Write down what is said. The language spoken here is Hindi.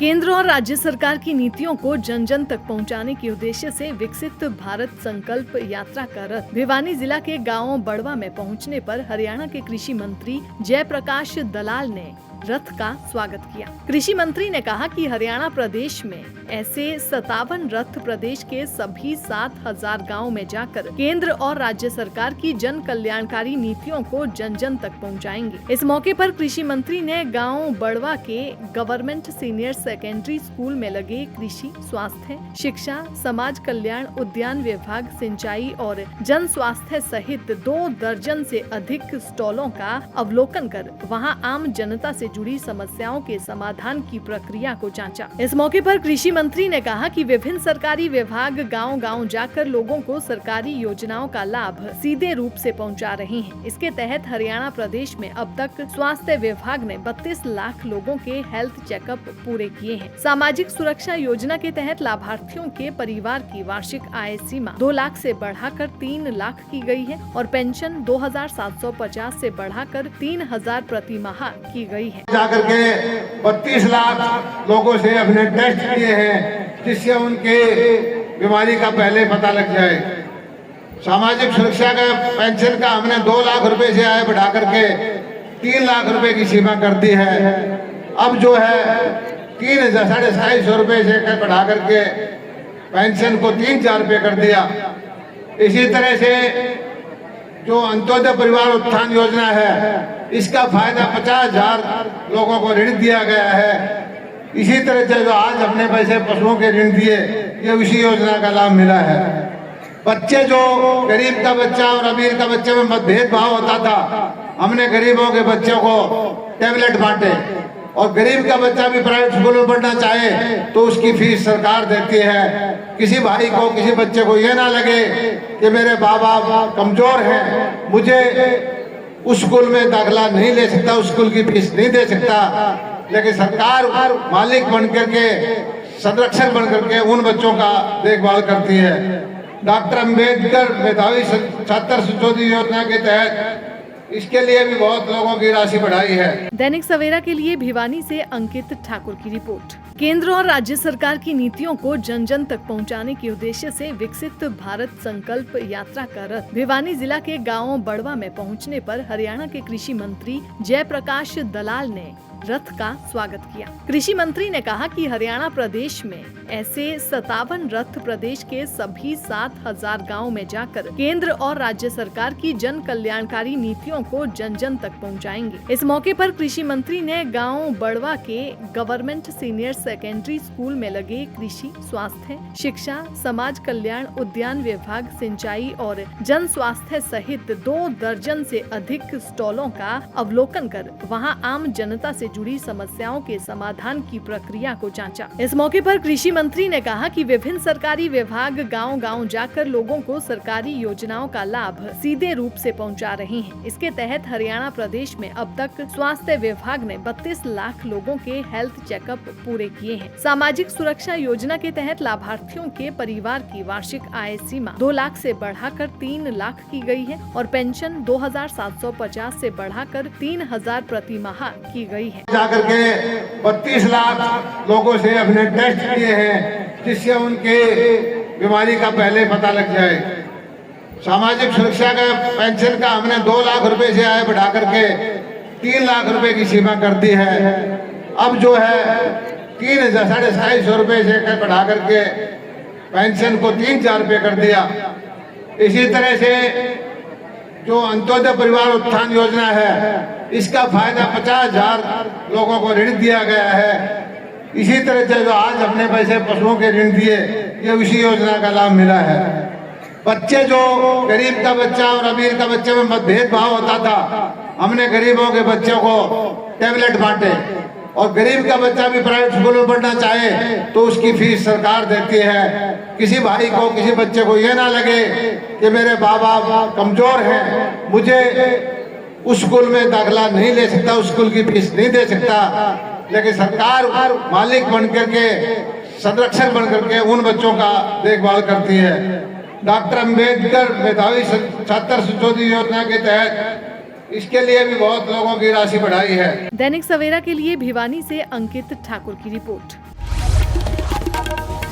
केंद्र और राज्य सरकार की नीतियों को जन जन तक पहुंचाने के उद्देश्य से विकसित भारत संकल्प यात्रा का रथ भिवानी जिला के गांव बड़वा में पहुंचने पर हरियाणा के कृषि मंत्री जयप्रकाश दलाल ने रथ का स्वागत किया। कृषि मंत्री ने कहा कि हरियाणा प्रदेश में ऐसे 57 रथ प्रदेश के सभी 7,000 गाँव में जाकर केंद्र और राज्य सरकार की जन कल्याणकारी नीतियों को जन जन तक पहुंचाएंगे। इस मौके पर कृषि मंत्री ने गांव बड़वा के गवर्नमेंट सीनियर सेकेंडरी स्कूल में लगे कृषि, स्वास्थ्य, शिक्षा, समाज कल्याण, उद्यान विभाग, सिंचाई और जन स्वास्थ्य सहित 2 दर्जन से अधिक स्टॉलों का अवलोकन कर वहां आम जनता से जुड़ी समस्याओं के समाधान की प्रक्रिया को जांचा। इस मौके पर कृषि मंत्री ने कहा कि विभिन्न सरकारी विभाग गांव-गांव जाकर लोगों को सरकारी योजनाओं का लाभ सीधे रूप से पहुंचा रहे हैं। इसके तहत हरियाणा प्रदेश में अब तक स्वास्थ्य विभाग ने 32 लाख लोगों के हेल्थ चेकअप पूरे किए हैं। सामाजिक सुरक्षा योजना के तहत लाभार्थियों के परिवार की वार्षिक आय सीमा 2 लाख से बढ़ाकर 3 लाख की गई है और पेंशन 2,750 से बढ़ाकर 3,000 प्रति माह की गई है। जाकर के 32 लाख लोगों से अपने टेस्ट किए हैं, जिससे उनके बीमारी का पहले पता लग जाए। सामाजिक सुरक्षा का पेंशन का हमने 2 लाख रुपए से आय बढ़ा करके 3 लाख रुपए की सीमा कर दी है। अब जो है 3,250 रुपए से बढ़ा करके पेंशन को 3,000 रुपए कर दिया। इसी तरह से जो अंत्योदय परिवार उत्थान योजना है, इसका फायदा 50,000 लोगों को ऋण दिया गया है। इसी तरह से जो आज हमने पैसे पशुओं के ऋण दिए, ये उसी योजना का लाभ मिला है। बच्चे जो गरीब का बच्चा और अमीर का बच्चे में मतभेद भाव होता था, हमने गरीबों के बच्चों को टैबलेट बांटे और गरीब का बच्चा भी प्राइवेट स्कूल में पढ़ना चाहे तो उसकी फीस सरकार देती है। किसी भाई को, किसी बच्चे को ये ना लगे कि मेरे बाप कमजोर हैं, मुझे उस स्कूल में दाखिला नहीं ले सकता, उस स्कूल की फीस नहीं दे सकता। लेकिन सरकार मालिक बन करके, संरक्षक बन करके उन बच्चों का देखभाल करती है। डॉक्टर अम्बेडकर मेधावी छात्र संशोधन योजना के तहत इसके लिए भी बहुत लोगों की राशि बढ़ाई है। दैनिक सवेरा के लिए भिवानी से अंकित ठाकुर की रिपोर्ट। केंद्र और राज्य सरकार की नीतियों को जन जन तक पहुंचाने के उद्देश्य से विकसित भारत संकल्प यात्रा का रथ भिवानी जिला के गांव बड़वा में पहुंचने पर हरियाणा के कृषि मंत्री जयप्रकाश दलाल ने रथ का स्वागत किया। कृषि मंत्री ने कहा कि हरियाणा प्रदेश में ऐसे 57 रथ प्रदेश के सभी 7,000 गाँव में जाकर केंद्र और राज्य सरकार की जन कल्याणकारी नीतियों को जन जन तक पहुंचाएंगे। इस मौके पर कृषि मंत्री ने गांव बड़वा के गवर्नमेंट सीनियर सेकेंडरी स्कूल में लगे कृषि, स्वास्थ्य, शिक्षा, समाज कल्याण, उद्यान विभाग, सिंचाई और जन स्वास्थ्य सहित 2 दर्जन से अधिक स्टॉलों का अवलोकन कर वहां आम जनता से जुड़ी समस्याओं के समाधान की प्रक्रिया को जांचा। इस मौके पर कृषि मंत्री ने कहा कि विभिन्न सरकारी विभाग गांव-गांव जाकर लोगों को सरकारी योजनाओं का लाभ सीधे रूप से पहुंचा रहे हैं। इसके तहत हरियाणा प्रदेश में अब तक स्वास्थ्य विभाग ने 32 लाख लोगों के हेल्थ चेकअप पूरे किए हैं। सामाजिक सुरक्षा योजना के तहत लाभार्थियों के परिवार की वार्षिक आय सीमा 2 लाख से बढ़ाकर 3 लाख की गई है और पेंशन 2,750 से बढ़ाकर 3,000 प्रति माह की गई है। जाकर के 32 लाख लोगों से अपने टेस्ट किए हैं, जिससे उनके बीमारी का पहले पता लग जाए। सामाजिक सुरक्षा का पेंशन का हमने 2 लाख रुपए से आय बढ़ा करके 3 लाख रुपए की सीमा कर दी है। अब जो है 3,250 रुपए से बढ़ा करके पेंशन को 3,000 रुपए कर दिया। इसी तरह से जो अंत्योदय परिवार उत्थान योजना है, इसका फायदा 50,000 लोगों को ऋण दिया गया है। इसी तरह से जो आज हमने पैसे पशुओं के ऋण दिए, ये उसी योजना का लाभ मिला है। बच्चे जो गरीब का बच्चा और अमीर का बच्चे में मतभेद भाव होता था, हमने गरीबों के बच्चों को टैबलेट बांटे और गरीब का बच्चा भी प्राइवेट स्कूल में पढ़ना चाहे तो उसकी फीस सरकार देती है। किसी भाई को, किसी बच्चे को ये ना लगे कि मेरे बाप कमजोर हैं, मुझे उस स्कूल में दाखिला नहीं ले सकता, उस स्कूल की फीस नहीं दे सकता। लेकिन सरकार मालिक बन करके, संरक्षक बन करके उन बच्चों का देखभाल करती है। डॉक्टर अम्बेडकर मेधावी छात्र संशोधन योजना के तहत इसके लिए भी बहुत लोगों की राशि बढ़ाई है। दैनिक सवेरा के लिए भिवानी से अंकित ठाकुर की रिपोर्ट। है।